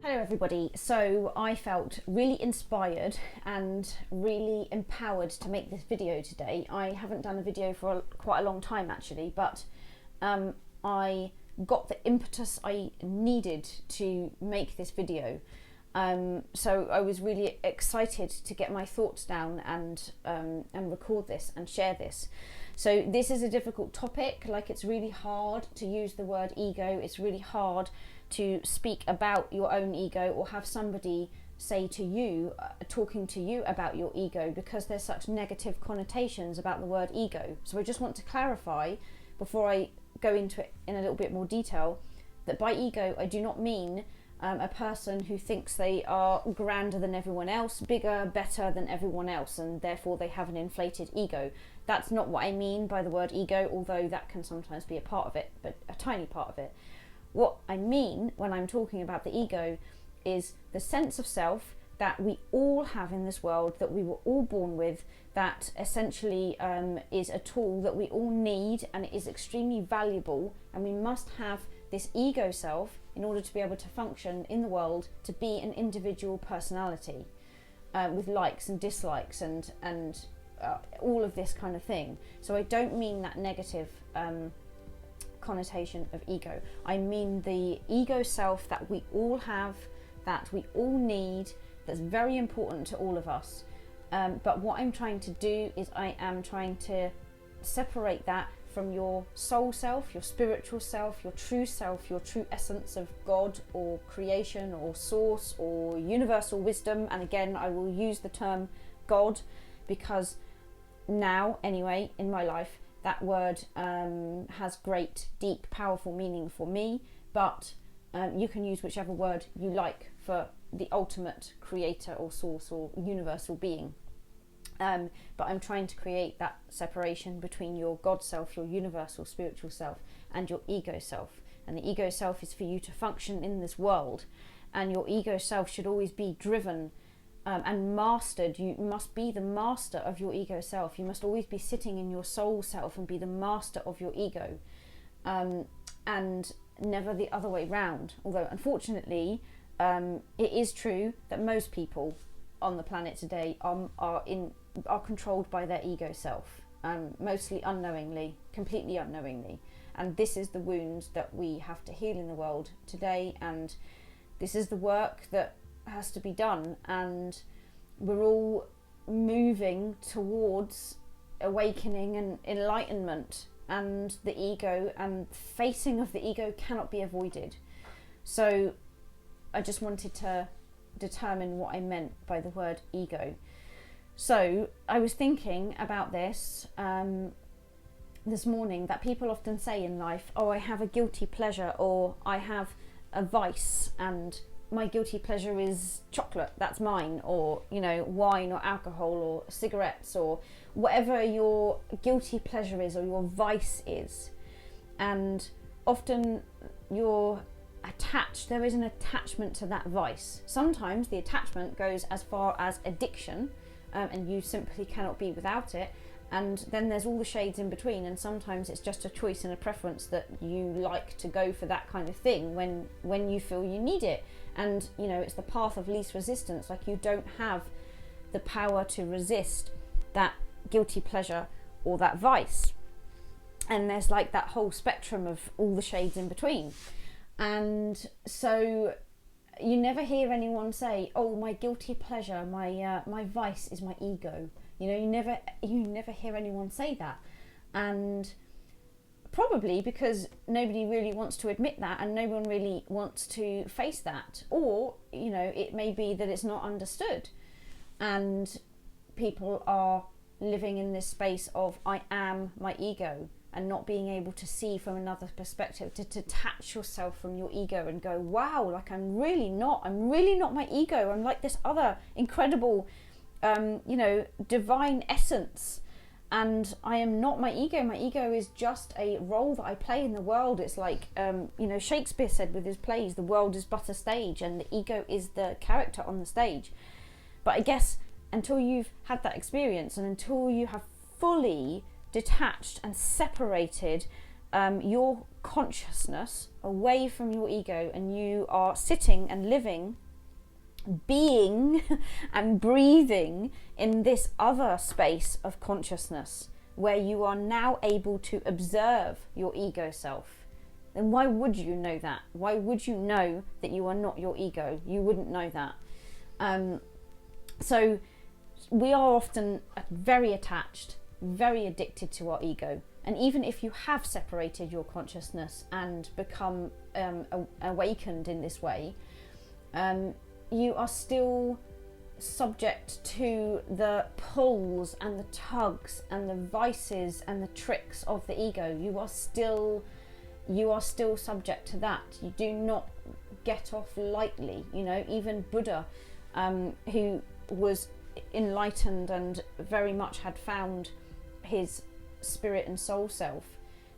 Hello everybody. So I felt really inspired and really empowered to make this video today. I haven't done a video for quite a long time actually, but I got the impetus I needed to make this video. So I was really excited to get my thoughts down and record this and share this. So this is a difficult topic. Like, it's really hard to use the word ego. It's really hard to speak about your own ego or have somebody say to you, talking to you about your ego, because there's such negative connotations about the word ego. So I just want to clarify before I go into it in a little bit more detail that by ego I do not mean a person who thinks they are grander than everyone else, bigger, better than everyone else, and therefore they have an inflated ego. That's not what I mean by the word ego, although that can sometimes be a part of it, but a tiny part of it. What I mean when I'm talking about the ego is the sense of self that we all have in this world, that we were all born with, that essentially is a tool that we all need, and it is extremely valuable, and we must have this ego self in order to be able to function in the world, to be an individual personality with likes and dislikes and all of this kind of thing. So I don't mean that negative connotation of ego. I mean the ego self that we all have, that we all need, that's very important to all of us. But what I'm trying to do is I am trying to separate that from your soul self, your spiritual self, your true essence of God or creation or source or universal wisdom. And again, I will use the term God because now, anyway, in my life, that word has great, deep, powerful meaning for me, but you can use whichever word you like for the ultimate creator or source or universal being. But I'm trying to create that separation between your God self, your universal spiritual self, and your ego self. And the ego self is for you to function in this world, and your ego self should always be driven and mastered. You must be the master of your ego self. You must always be sitting in your soul self and be the master of your ego, and never the other way round. Although unfortunately it is true that most people on the planet today are controlled by their ego self, mostly unknowingly, completely unknowingly. And this is the wound that we have to heal in the world today, and this is the work that has to be done, and we're all moving towards awakening and enlightenment, and the ego and facing of the ego cannot be avoided. So I just wanted to determine what I meant by the word ego. So I was thinking about this this morning, that people often say in life, oh, I have a guilty pleasure, or I have a vice, and my guilty pleasure is chocolate, that's mine, or, you know, wine or alcohol or cigarettes or whatever your guilty pleasure is or your vice is. And often you're attached, there is an attachment to that vice. Sometimes the attachment goes as far as addiction, and you simply cannot be without it. And then there's all the shades in between, and sometimes it's just a choice and a preference that you like to go for that kind of thing when you feel you need it. And, you know, it's the path of least resistance. Like, you don't have the power to resist that guilty pleasure or that vice. And there's like that whole spectrum of all the shades in between. And so you never hear anyone say, oh, my guilty pleasure, my vice is my ego. You know, you never hear anyone say that. And probably because nobody really wants to admit that, and no one really wants to face that. Or, you know, it may be that it's not understood, and people are living in this space of I am my ego, and not being able to see from another perspective, to detach yourself from your ego and go, wow, like I'm really not my ego. I'm like this other incredible divine essence, and I am not my ego. My ego is just a role that I play in the world. It's like Shakespeare said with his plays, the world is but a stage, and the ego is the character on the stage. But I guess until you've had that experience, and until you have fully detached and separated your consciousness away from your ego, and you are sitting and living, being and breathing in this other space of consciousness where you are now able to observe your ego self, then why would you know that? Why would you know that you are not your ego? You wouldn't know that. So we are often very attached, very addicted to our ego. And even if you have separated your consciousness and become awakened in this way, you are still subject to the pulls and the tugs and the vices and the tricks of the ego. You are still subject to that. You do not get off lightly. You know, even Buddha, who was enlightened and very much had found his spirit and soul self,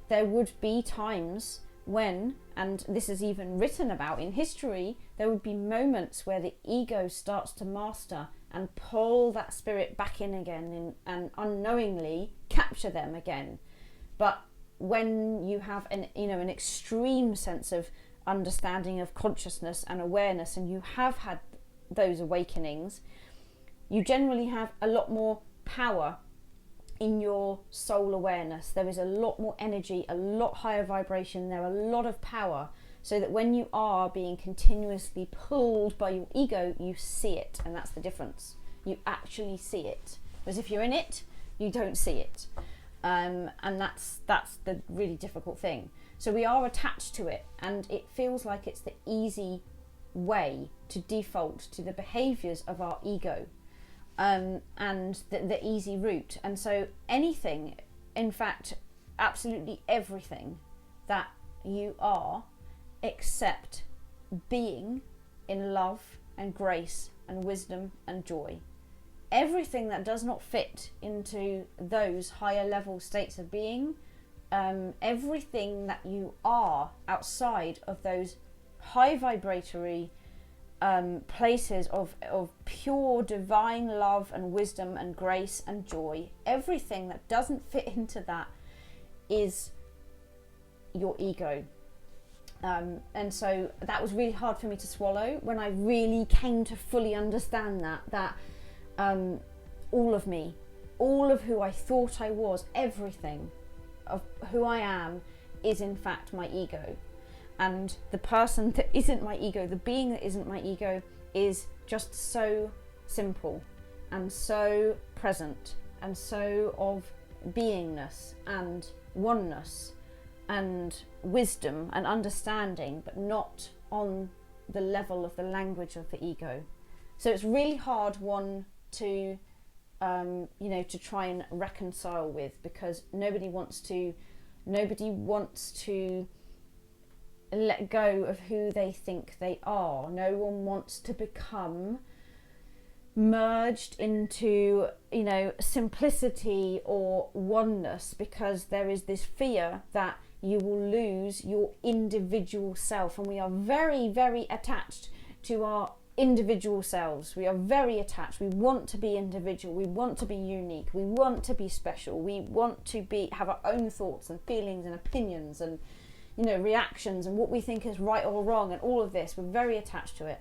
there would be times when, and this is even written about in history, there would be moments where the ego starts to master and pull that spirit back in again and unknowingly capture them again. But when you have an extreme sense of understanding of consciousness and awareness, and you have had those awakenings, you generally have a lot more power in your soul awareness. There is a lot more energy, a lot higher vibration, there are a lot of power, so that when you are being continuously pulled by your ego, you see it. And that's the difference. You actually see it. Whereas if you're in it, you don't see it. And that's the really difficult thing. So we are attached to it, and it feels like it's the easy way to default to the behaviors of our ego. And the easy route. And so anything, in fact, absolutely everything that you are, except being in love and grace and wisdom and joy, everything that does not fit into those higher level states of being, everything that you are outside of those high vibratory places of pure divine love and wisdom and grace and joy, everything that doesn't fit into that is your ego. And so that was really hard for me to swallow when I really came to fully understand that all of me, all of who I thought I was, everything of who I am is in fact my ego. And the person that isn't my ego, the being that isn't my ego, is just so simple and so present and so of beingness and oneness and wisdom and understanding, but not on the level of the language of the ego. So it's really hard one to to try and reconcile with, because nobody wants to let go of who they think they are. No one wants to become merged into simplicity or oneness, because there is this fear that you will lose your individual self. And we are very, very attached to our individual selves. We are very attached. We want to be individual. We want to be unique. We want to be special. We want to have our own thoughts and feelings and opinions and reactions and what we think is right or wrong, and all of this. We're very attached to it.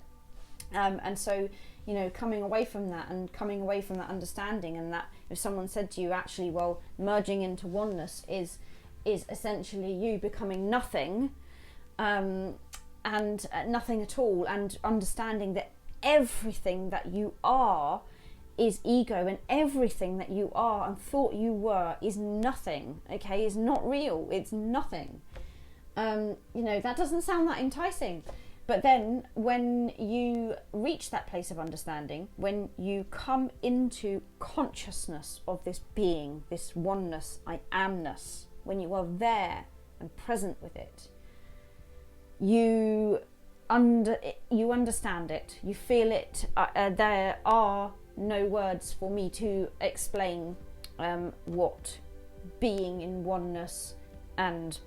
And so coming away from that and coming away from that understanding, and that if someone said to you, actually, well, merging into oneness is essentially you becoming nothing, and nothing at all, and understanding that everything that you are is ego, and everything that you are and thought you were is nothing, okay, is not real, it's nothing. That doesn't sound that enticing. But then when you reach that place of understanding, when you come into consciousness of this being, this oneness, I amness, when you are there and present with it, you understand it, you feel it. There are no words for me to explain what being in oneness and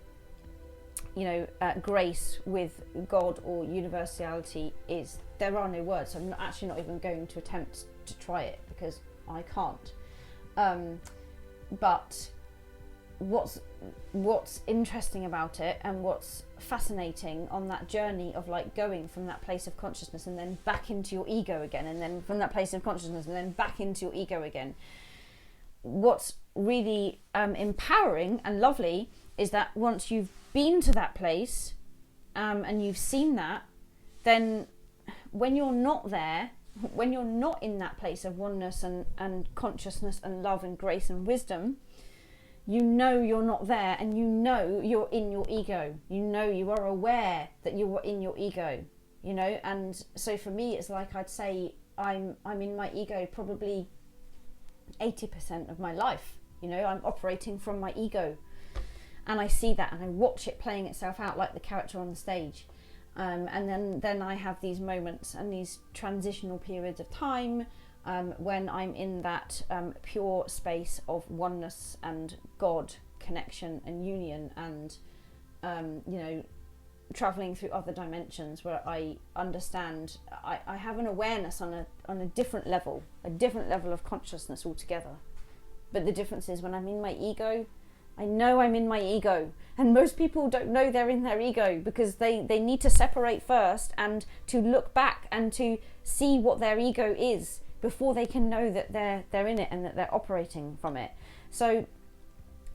grace with God or universality is. There are no words. So I'm actually not even going to attempt to try it, because I can't. But what's interesting about it, and what's fascinating on that journey of like going from that place of consciousness and then back into your ego again, and then from that place of consciousness and then back into your ego again, what's really empowering and lovely is that once you've been to that place and you've seen that, then when you're not there, when you're not in that place of oneness and consciousness and love and grace and wisdom, you know you're not there, and you know you're in your ego. You know, you are aware that you are in your ego, you know. And so for me, it's like I'd say I'm in my ego probably 80% of my life. You know, I'm operating from my ego, and I see that and I watch it playing itself out like the character on the stage. And then I have these moments and these transitional periods of time when I'm in that pure space of oneness and God connection and union, and you know, traveling through other dimensions where I understand, I have an awareness on a different level of consciousness altogether. But the difference is, when I'm in my ego, I know I'm in my ego, and most people don't know they're in their ego because they need to separate first and to look back and to see what their ego is before they can know that they're in it and that they're operating from it. So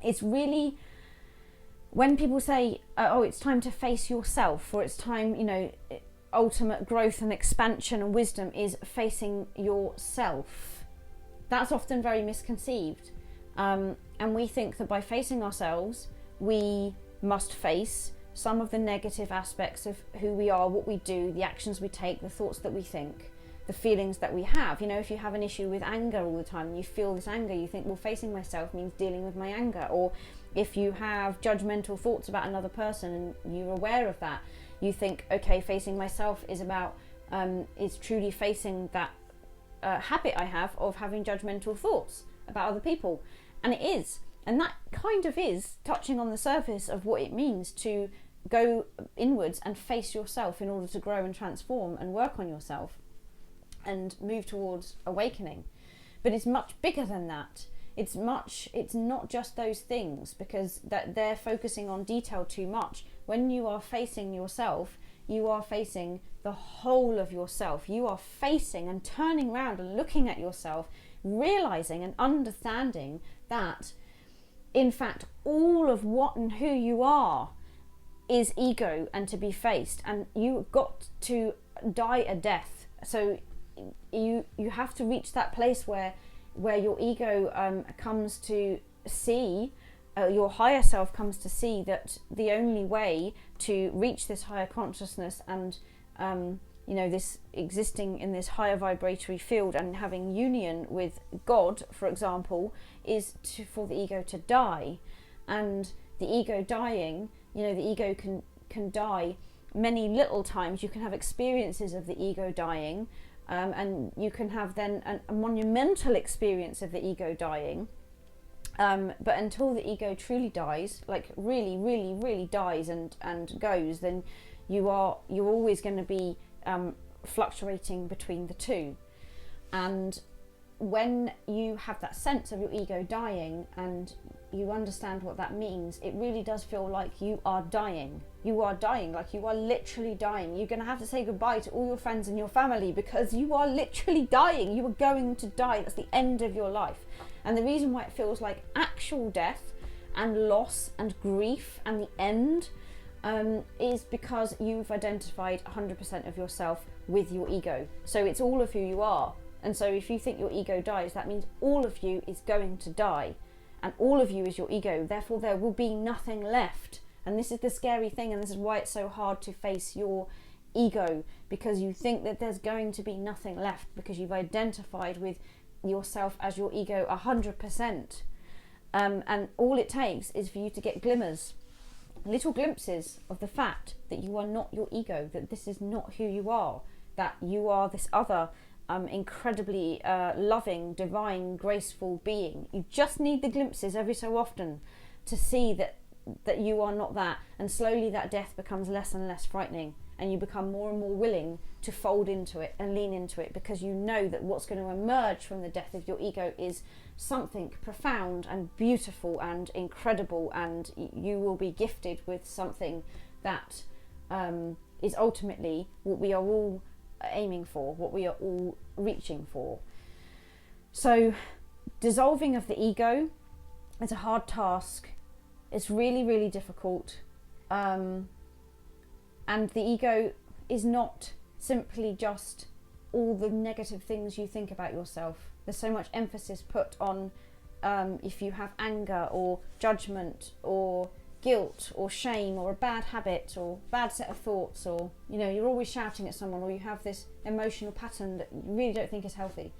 it's really, when people say, oh, it's time to face yourself, or it's time, you know, ultimate growth and expansion and wisdom is facing yourself, that's often very misconceived. And we think that by facing ourselves, we must face some of the negative aspects of who we are, what we do, the actions we take, the thoughts that we think, the feelings that we have. You know, if you have an issue with anger all the time, and you feel this anger, you think, well, facing myself means dealing with my anger. Or if you have judgmental thoughts about another person and you're aware of that, you think, okay, facing myself is about, is truly facing that habit I have of having judgmental thoughts about other people. And it is. And that kind of is touching on the surface of what it means to go inwards and face yourself in order to grow and transform and work on yourself and move towards awakening. But it's much bigger than that. It's not just those things, because that they're focusing on detail too much. When you are facing yourself, you are facing the whole of yourself. You are facing and turning around and looking at yourself, realizing and understanding that in fact all of what and who you are is ego and to be faced, and you've got to die a death. So you have to reach that place where your ego comes to see, your higher self comes to see that the only way to reach this higher consciousness and you know, this existing in this higher vibratory field and having union with God, for example, is for the ego to die. And the ego dying, you know, the ego can die many little times. You can have experiences of the ego dying, and you can have then a monumental experience of the ego dying. But until the ego truly dies, like really, really, really dies and goes, then you're always going to be fluctuating between the two. And when you have that sense of your ego dying and you understand what that means, it really does feel like you are dying. You are dying, like you are literally dying. You're going to have to say goodbye to all your friends and your family because you are literally dying. You are going to die. That's the end of your life. And the reason why it feels like actual death and loss and grief and the end is because you've identified 100% of yourself with your ego. So it's all of who you are. And so if you think your ego dies, that means all of you is going to die. And all of you is your ego. Therefore, there will be nothing left. And this is the scary thing, and this is why it's so hard to face your ego, because you think that there's going to be nothing left because you've identified with yourself as your ego 100%. And all it takes is for you to get glimmers, little glimpses of the fact that you are not your ego, that this is not who you are, that you are this other incredibly loving, divine, graceful being. You just need the glimpses every so often to see that you are not that, and slowly that death becomes less and less frightening, and you become more and more willing to fold into it and lean into it, because you know that what's going to emerge from the death of your ego is something profound and beautiful and incredible, and you will be gifted with something that is ultimately what we are all aiming for, what we are all reaching for. So dissolving of the ego is a hard task. It's really, really difficult. And the ego is not simply just all the negative things you think about yourself. There's so much emphasis put on if you have anger or judgment or guilt or shame or a bad habit or bad set of thoughts, or you're always shouting at someone, or you have this emotional pattern that you really don't think is healthy.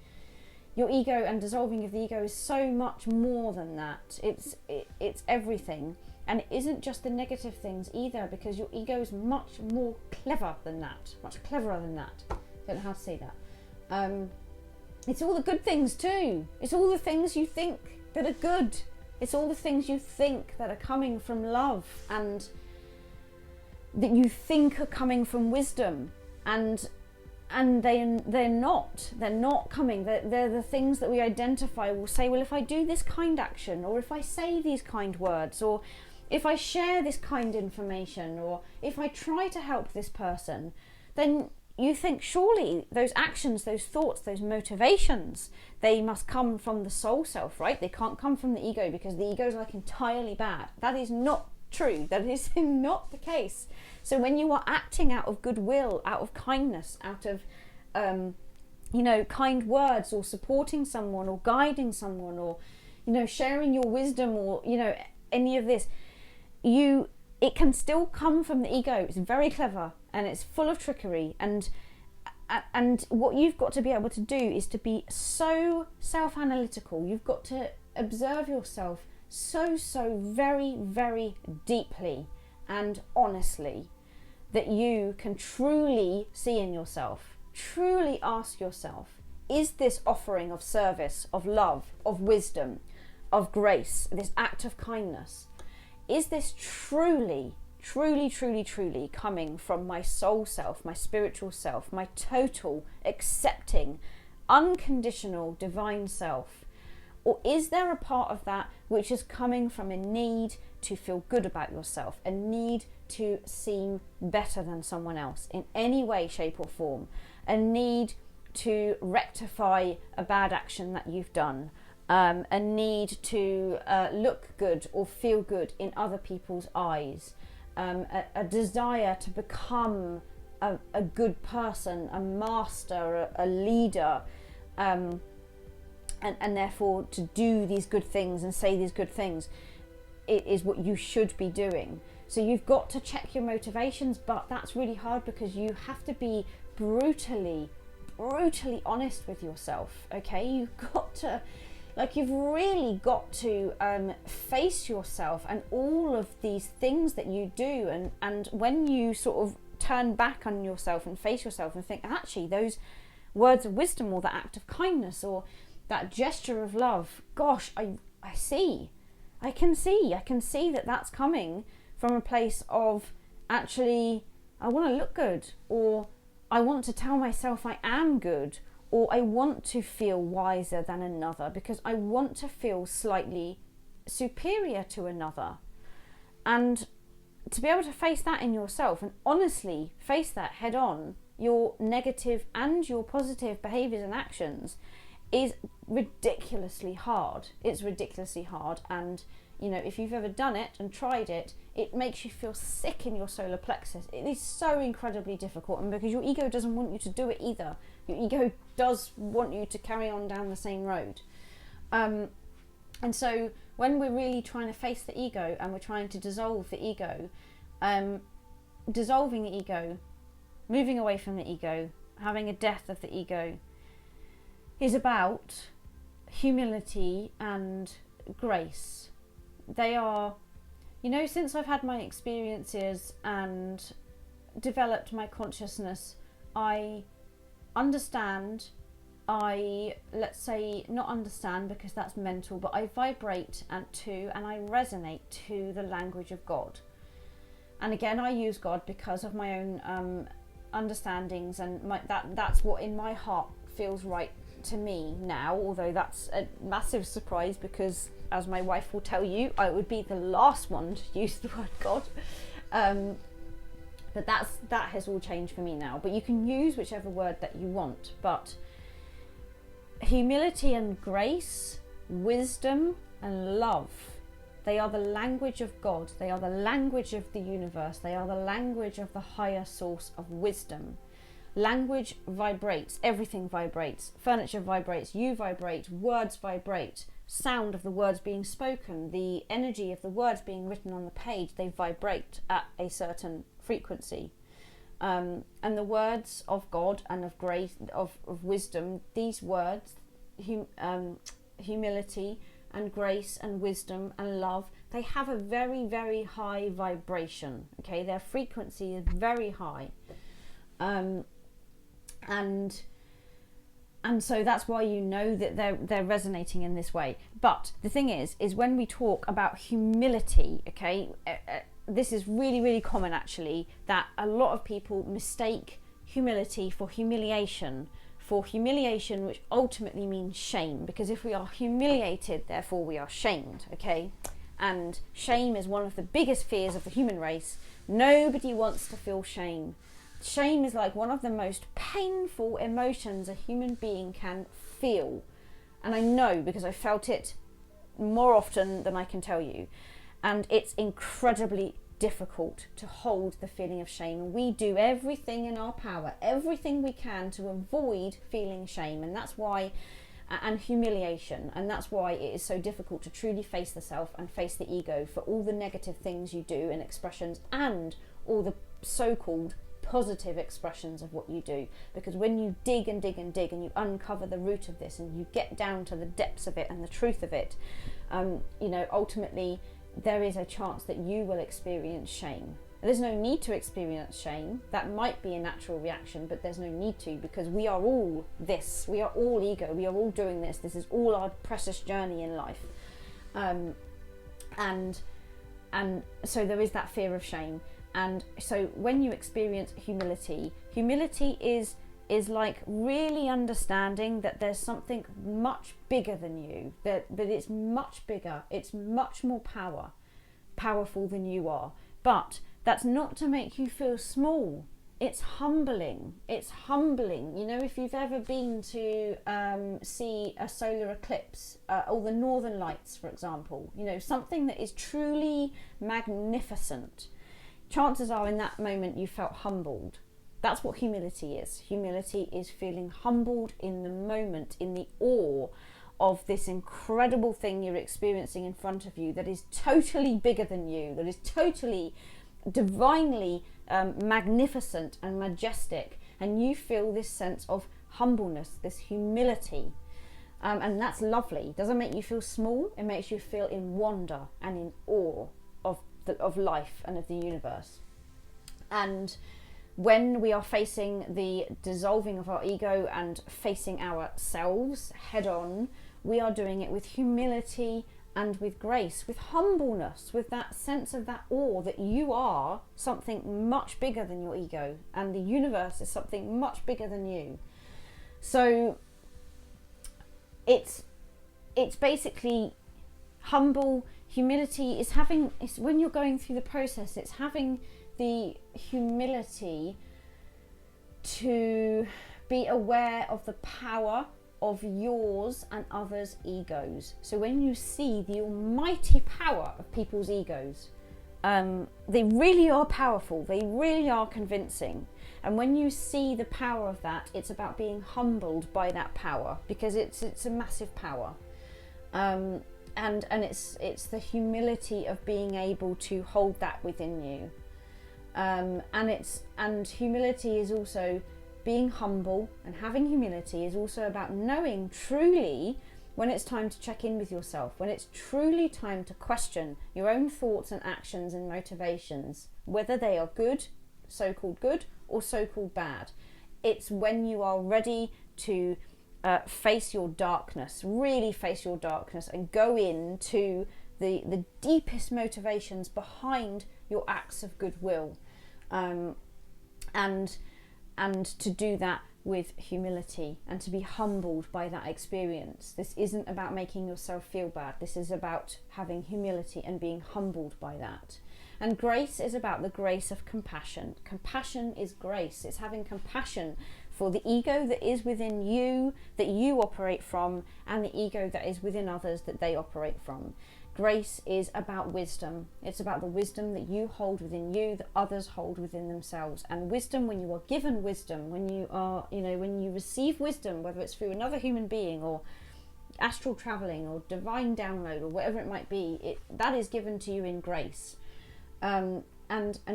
Your ego and dissolving of the ego is so much more than that. It's everything. And it isn't just the negative things either, because your ego is much more clever than that, much cleverer than that. I don't know how to say that. It's all the good things too. It's all the things you think that are good. It's all the things you think that are coming from love, and that you think are coming from wisdom, and they're not coming. They're the things that we identify. We'll say, well, if I do this kind action, or if I say these kind words, or if I share this kind information, or if I try to help this person, then you think surely those actions, those thoughts, those motivations, they must come from the soul self, right? They can't come from the ego, because the ego is like entirely bad. That is not true. That is not the case. So when you are acting out of goodwill, out of kindness, out of kind words, or supporting someone, or guiding someone, or sharing your wisdom, or any of this, it can still come from the ego. It's very clever, and it's full of trickery, and what you've got to be able to do is to be so self-analytical. You've got to observe yourself so very, very deeply and honestly, that you can truly see in yourself, truly ask yourself, is this offering of service, of love, of wisdom, of grace, this act of kindness, is this truly coming from my soul self, my spiritual self, my total, accepting, unconditional divine self? Or is there a part of that which is coming from a need to feel good about yourself, a need to seem better than someone else in any way, shape or form, a need to rectify a bad action that you've done, a need to look good or feel good in other people's eyes, a desire to become a good person, a master, a leader, and therefore to do these good things and say these good things. It is what you should be doing. So you've got to check your motivations, but that's really hard, because you have to be brutally honest with yourself. Okay, you've really got to face yourself and all of these things that you do, and when you sort of turn back on yourself and face yourself and think, actually those words of wisdom, or that act of kindness, or that gesture of love, gosh, I can see that that's coming from a place of, actually, I want to look good, or I want to tell myself I am good, or I want to feel wiser than another, because I want to feel slightly superior to another. And to be able to face that in yourself, and honestly face that head on, your negative and your positive behaviours and actions, is ridiculously hard. It's ridiculously hard, and if you've ever done it and tried it, it makes you feel sick in your solar plexus. It is so incredibly difficult, and because your ego doesn't want you to do it either. Your ego does want you to carry on down the same road. And so when we're really trying to face the ego, and we're trying to dissolve the ego, dissolving the ego, moving away from the ego, having a death of the ego, is about humility and grace. They are, since I've had my experiences and developed my consciousness, I understand, let's say not understand because that's mental, but I vibrate and I resonate to the language of God. And again, I use God because of my own understandings, and that's what in my heart feels right to me now, although that's a massive surprise because, as my wife will tell you, I would be the last one to use the word God. But that has all changed for me now. But you can use whichever word that you want. But humility and grace, wisdom and love, they are the language of God. They are the language of the universe. They are the language of the higher source of wisdom. Language vibrates. Everything vibrates. Furniture vibrates. You vibrate. Words vibrate. Sound of the words being spoken, the energy of the words being written on the page, they vibrate at a certain frequency. And the words of God and of grace, of wisdom, these words, humility and grace and wisdom and love, they have a very, very high vibration. Okay, their frequency is very high. And so that's why you know that they're resonating in this way. But the thing is when we talk about humility, okay, this is really, really common actually, that a lot of people mistake humility for humiliation, which ultimately means shame. Because if we are humiliated, therefore we are shamed, okay? And shame is one of the biggest fears of the human race. Nobody wants to feel shame. Shame is like one of the most painful emotions a human being can feel. And I know because I felt it more often than I can tell you. And it's incredibly difficult to hold the feeling of shame. We do everything in our power, everything we can to avoid feeling shame. And that's why, and humiliation. And that's why it is so difficult to truly face the self and face the ego for all the negative things you do and expressions and all the so-called positive expressions of what you do. Because when you dig and dig and dig and you uncover the root of this and you get down to the depths of it and the truth of it, ultimately there is a chance that you will experience shame. There's no need to experience shame. That might be a natural reaction, but there's no need to, because we are all this. We are all ego. We are all doing this. This is all our precious journey in life. And so there is that fear of shame. And so when you experience humility is like really understanding that there's something much bigger than you, that it's much bigger, it's much more powerful than you are. But that's not to make you feel small. It's humbling. You know, if you've ever been to see a solar eclipse, or the Northern Lights, for example, you know, something that is truly magnificent, chances are in that moment you felt humbled. That's what humility is. Humility is feeling humbled in the moment, in the awe of this incredible thing you're experiencing in front of you that is totally bigger than you, that is totally divinely magnificent and majestic, and you feel this sense of humbleness, this humility, and that's lovely. It doesn't make you feel small, it makes you feel in wonder and in awe of life and of the universe. And when we are facing the dissolving of our ego and facing ourselves head on, we are doing it with humility and with grace, with humbleness, with that sense of that awe that you are something much bigger than your ego and the universe is something much bigger than you. So it's basically humility is when you're going through the process, it's having the humility to be aware of the power of yours and others' egos. So when you see the almighty power of people's egos, they really are powerful, they really are convincing. And when you see the power of that, it's about being humbled by that power, because it's a massive power. And it's the humility of being able to hold that within you. And humility is also being humble, and having humility is also about knowing truly when it's time to check in with yourself, when it's truly time to question your own thoughts and actions and motivations, whether they are good, so-called good, or so-called bad. It's when you are ready to face your darkness, really face your darkness, and go into the deepest motivations behind your acts of goodwill, and to do that with humility and to be humbled by that experience. This isn't about making yourself feel bad. This is about having humility and being humbled by that. And grace is about the grace of compassion. Compassion is grace. It's having compassion for the ego that is within you, that you operate from, and the ego that is within others that they operate from. Grace is about wisdom. It's about the wisdom that you hold within you, that others hold within themselves. And wisdom, when you are given wisdom, when you are, when you receive wisdom, whether it's through another human being or astral traveling or divine download or whatever it might be, that is given to you in grace. And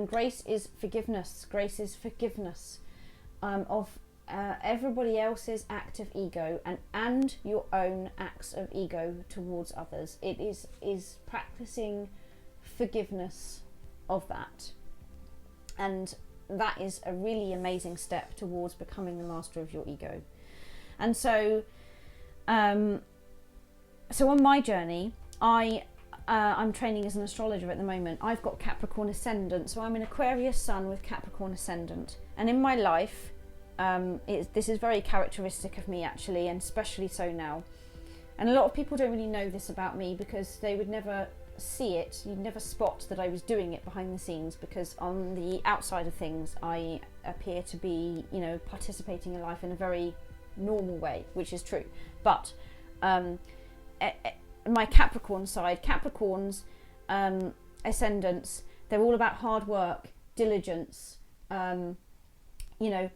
grace is forgiveness. Grace is forgiveness of everybody else's act of ego and your own acts of ego towards others. It is practicing forgiveness of that, and that is a really amazing step towards becoming the master of your ego. And so on my journey, I'm training as an astrologer at the moment. I've got Capricorn ascendant, so I'm an Aquarius sun with Capricorn ascendant, and in my life, this is very characteristic of me actually, and especially so now. And a lot of people don't really know this about me because they would never see it. You'd never spot that I was doing it behind the scenes, because on the outside of things I appear to be, participating in life in a very normal way, which is true. But my Capricorn side, Capricorns, ascendants, they're all about hard work, diligence,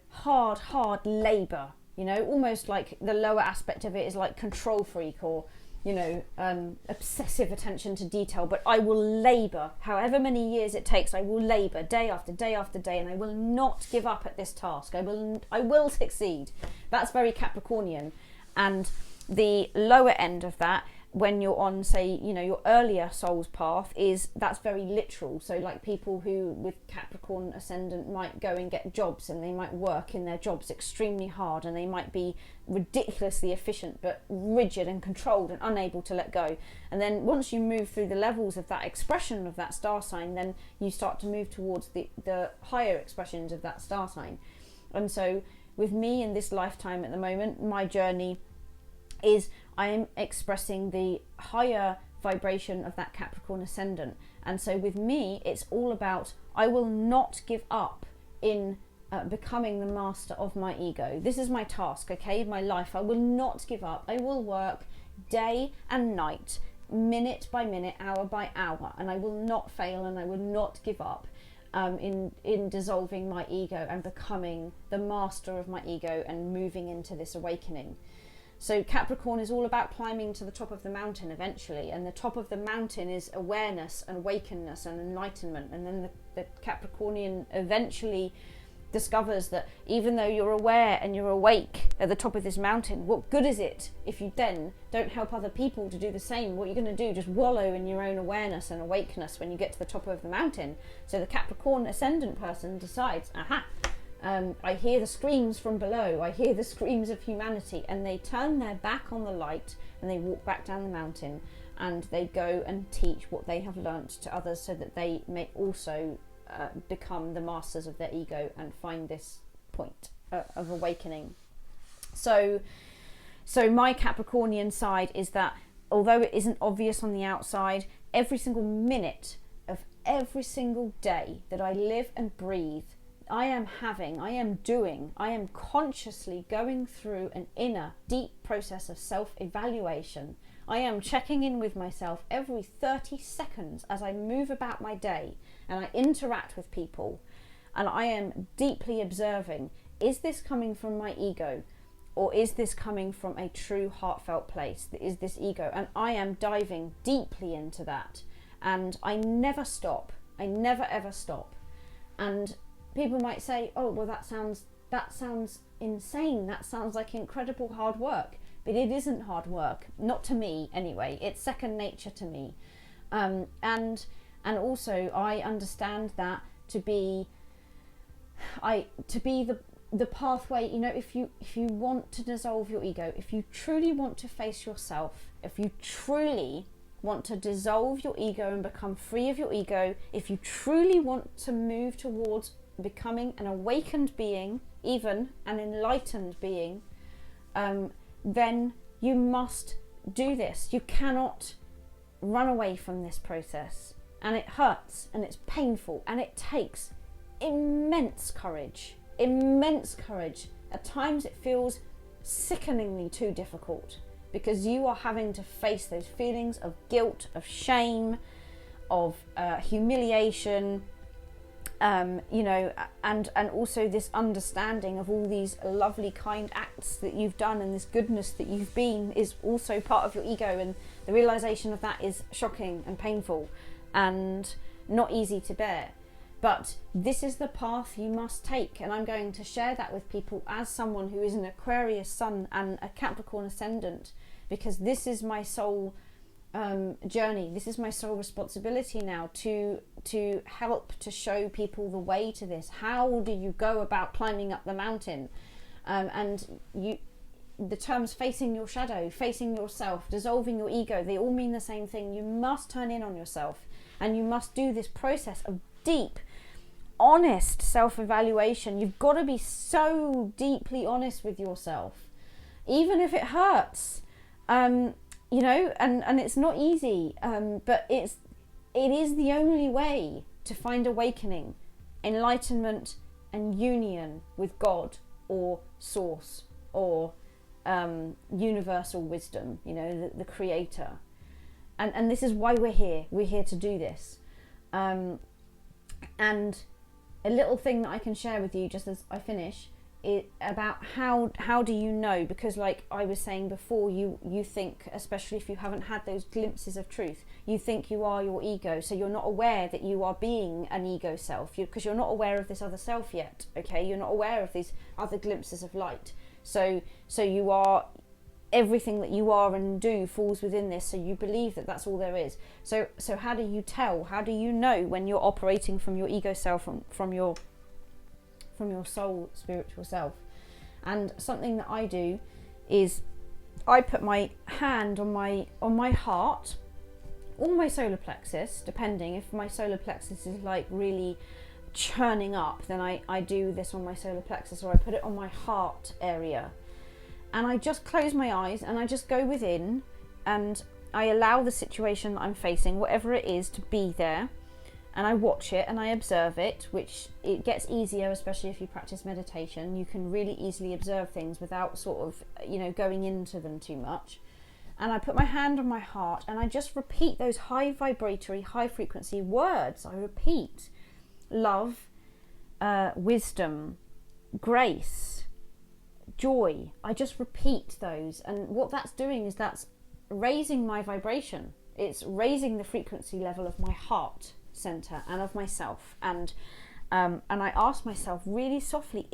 hard labour, almost like the lower aspect of it is like control freak or, obsessive attention to detail. But I will labour, however many years it takes, I will labour day after day after day, and I will not give up at this task. I will succeed. That's very Capricornian. And the lower end of that, when you're on, say, your earlier soul's path, that's very literal. So like people who with Capricorn ascendant might go and get jobs, and they might work in their jobs extremely hard, and they might be ridiculously efficient but rigid and controlled and unable to let go. And then once you move through the levels of that expression of that star sign, then you start to move towards the higher expressions of that star sign. And so with me in this lifetime at the moment, my journey is I am expressing the higher vibration of that Capricorn ascendant. And so with me, it's all about, I will not give up in becoming the master of my ego. This is my task, okay? My life. I will not give up. I will work day and night, minute by minute, hour by hour, and I will not fail, and I will not give up in dissolving my ego and becoming the master of my ego and moving into this awakening. So Capricorn is all about climbing to the top of the mountain eventually, and the top of the mountain is awareness and awakeness and enlightenment. And then the Capricornian eventually discovers that even though you're aware and you're awake at the top of this mountain, what good is it if you then don't help other people to do the same? What are you going to do? Just wallow in your own awareness and awakeness when you get to the top of the mountain. So the Capricorn ascendant person decides, I hear the screams from below, I hear the screams of humanity, and they turn their back on the light and they walk back down the mountain, and they go and teach what they have learnt to others, so that they may also become the masters of their ego and find this point of awakening. So my Capricornian side is that, although it isn't obvious on the outside, every single minute of every single day that I live and breathe, I am consciously going through an inner, deep process of self-evaluation. I am checking in with myself every 30 seconds as I move about my day and I interact with people, and I am deeply observing, is this coming from my ego, or is this coming from a true heartfelt place? Is this ego? And I am diving deeply into that, and I never stop. I never ever stop. And people might say, oh, well, that sounds insane. That sounds like incredible hard work. But it isn't hard work. Not to me, anyway. It's second nature to me. And also, I understand that to be the pathway. If you want to dissolve your ego, if you truly want to face yourself, if you truly want to dissolve your ego and become free of your ego, if you truly want to move towards becoming an awakened being, even an enlightened being, then you must do this. You cannot run away from this process. And it hurts and it's painful and it takes immense courage. Immense courage. At times it feels sickeningly too difficult, because you are having to face those feelings of guilt, of shame, of humiliation, you know, and also this understanding of all these lovely, kind acts that you've done, and this goodness that you've been is also part of your ego, and the realization of that is shocking and painful and not easy to bear. But this is the path you must take, and I'm going to share that with people as someone who is an Aquarius sun and a Capricorn ascendant, because this is my soul journey. This is my soul responsibility now, to help to show people the way to this. How do you go about climbing up the mountain? And the terms facing your shadow, facing yourself, dissolving your ego, they all mean the same thing. You must turn in on yourself, and you must do this process of deep, honest self-evaluation. You've got to be so deeply honest with yourself, even if it hurts, you know, and it's not easy, but it is the only way to find awakening, enlightenment, and union with God or Source or universal wisdom, you know, the Creator. And this is why we're here. We're here to do this. And a little thing that I can share with you just as I finish is about how do you know, because like I was saying before, you think, especially if you haven't had those glimpses of truth, you think you are your ego, so you're not aware that you are being an ego self, because you're not aware of this other self yet, okay? You're not aware of these other glimpses of light, so you are, everything that you are and do falls within this, so you believe that that's all there is. So how do you tell, how do you know when you're operating from your ego self, from your soul spiritual self? And something that I do is I put my hand on my heart or my solar plexus, depending. If my solar plexus is like really churning up, then I do this on my solar plexus, or I put it on my heart area. And I just close my eyes and I just go within, and I allow the situation that I'm facing, whatever it is, to be there. And I watch it and I observe it, which it gets easier, especially if you practice meditation. You can really easily observe things without sort of, you know, going into them too much. And I put my hand on my heart and I just repeat those high vibratory, high frequency words. I repeat love, wisdom, grace, joy. I just repeat those, and what that's doing is that's raising my vibration. It's raising the frequency level of my heart center and of myself, and I ask myself really softly,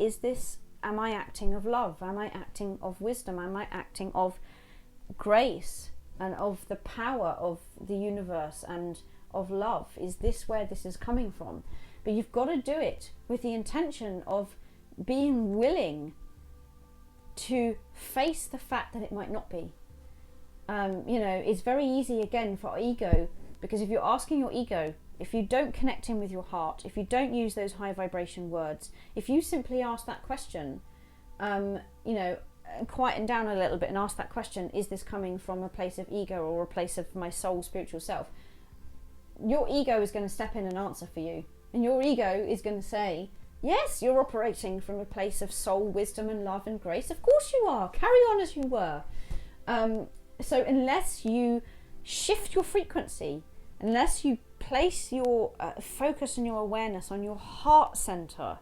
am I acting of love? Am I acting of wisdom? Am I acting of grace and of the power of the universe and of love? Is this where this is coming from? But you've got to do it with the intention of being willing to face the fact that it might not be. You know, it's very easy again for our ego, because if you're asking your ego, if you don't connect in with your heart, if you don't use those high vibration words, if you simply ask that question, you know, quieten down a little bit and ask that question, is this coming from a place of ego or a place of my soul spiritual self? Your ego is going to step in and answer for you. And your ego is going to say, yes, you're operating from a place of soul, wisdom and love and grace. Of course you are. Carry on as you were. So unless you shift your frequency, unless you place your focus and your awareness on your heart center,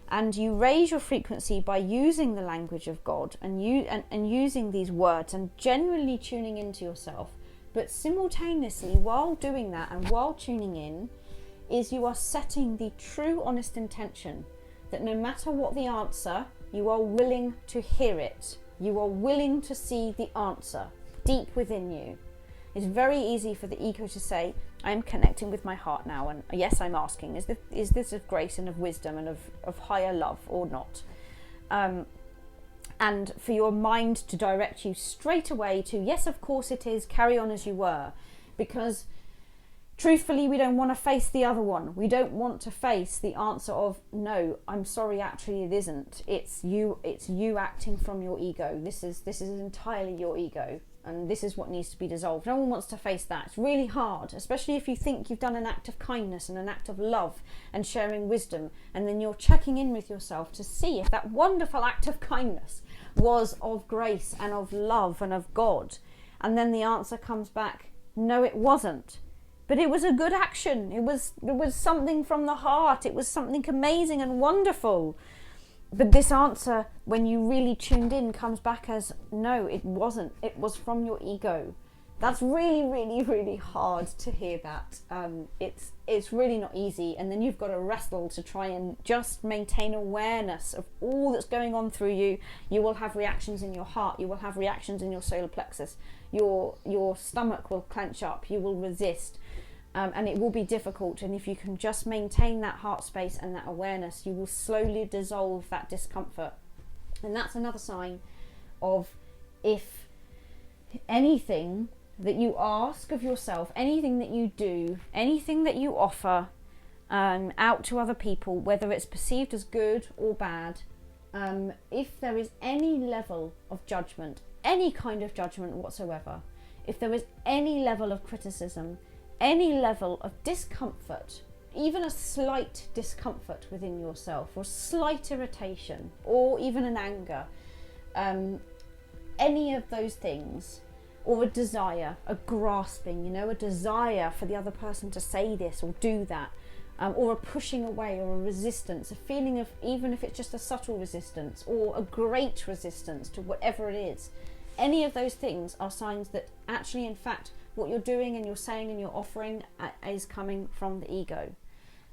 and you raise your frequency by using the language of God and using these words and genuinely tuning into yourself, but simultaneously while doing that and while tuning in, is you are setting the true honest intention that no matter what the answer, you are willing to hear it. You are willing to see the answer deep within you. It's very easy for the ego to say, I'm connecting with my heart now, and yes, I'm asking, is this of grace and of wisdom and of higher love or not? And for your mind to direct you straight away to, yes, of course it is, carry on as you were. because truthfully, we don't want to face the other one. We don't want to face the answer of, no, I'm sorry, actually it isn't. It's you acting from your ego. This is entirely your ego, and this is what needs to be dissolved. No one wants to face that. It's really hard, especially if you think you've done an act of kindness and an act of love and sharing wisdom, and then you're checking in with yourself to see if that wonderful act of kindness was of grace and of love and of God. And then the answer comes back, no, it wasn't. But it was a good action. It was something from the heart. It was something amazing and wonderful. But this answer, when you really tuned in, comes back as, no, it wasn't. It was from your ego. That's really, really, really hard to hear that. It's really not easy. And then you've got to wrestle to try and just maintain awareness of all that's going on through you. You will have reactions in your heart. You will have reactions in your solar plexus. Your stomach will clench up. You will resist. And it will be difficult, and if you can just maintain that heart space and that awareness, you will slowly dissolve that discomfort. And that's another sign of, if anything that you ask of yourself, anything that you do, anything that you offer out to other people, whether it's perceived as good or bad, if there is any level of judgment, any kind of judgment whatsoever, if there is any level of criticism, any level of discomfort, even a slight discomfort within yourself, or slight irritation, or even an anger, any of those things, or a desire, a grasping, a desire for the other person to say this or do that, or a pushing away, or a resistance, a feeling of, even if it's just a subtle resistance or a great resistance to whatever it is, any of those things are signs that actually, in fact, what you're doing and you're saying and you're offering is coming from the ego.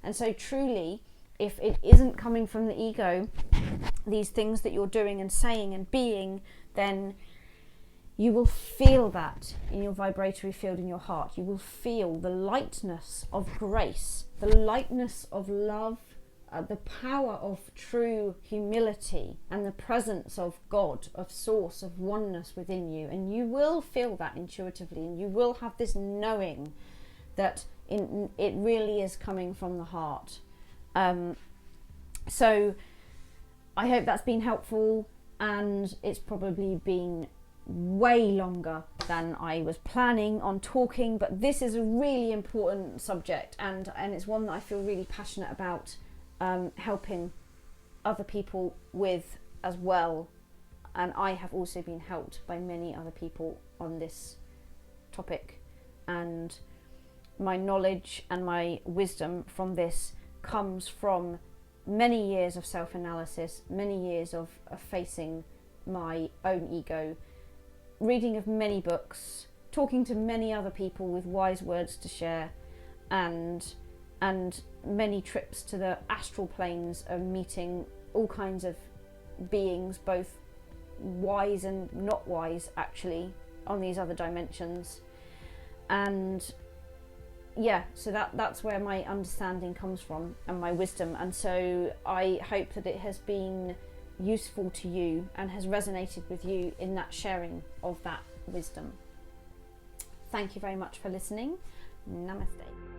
And so truly, if it isn't coming from the ego, these things that you're doing and saying and being, then you will feel that in your vibratory field in your heart. You will feel the lightness of grace, the lightness of love, the power of true humility, and the presence of God, of source, of oneness within you. And you will feel that intuitively, and you will have this knowing that it really is coming from the heart. So I hope that's been helpful, and it's probably been way longer than I was planning on talking, but this is a really important subject, and it's one that I feel really passionate about helping other people with as well. And I have also been helped by many other people on this topic, and my knowledge and my wisdom from this comes from many years of self-analysis, many years of facing my own ego, reading of many books, talking to many other people with wise words to share, and many trips to the astral planes of meeting all kinds of beings, both wise and not wise, actually, on these other dimensions. And yeah, so that's where my understanding comes from, and my wisdom. And so I hope that it has been useful to you and has resonated with you in that sharing of that wisdom. Thank you very much for listening. Namaste.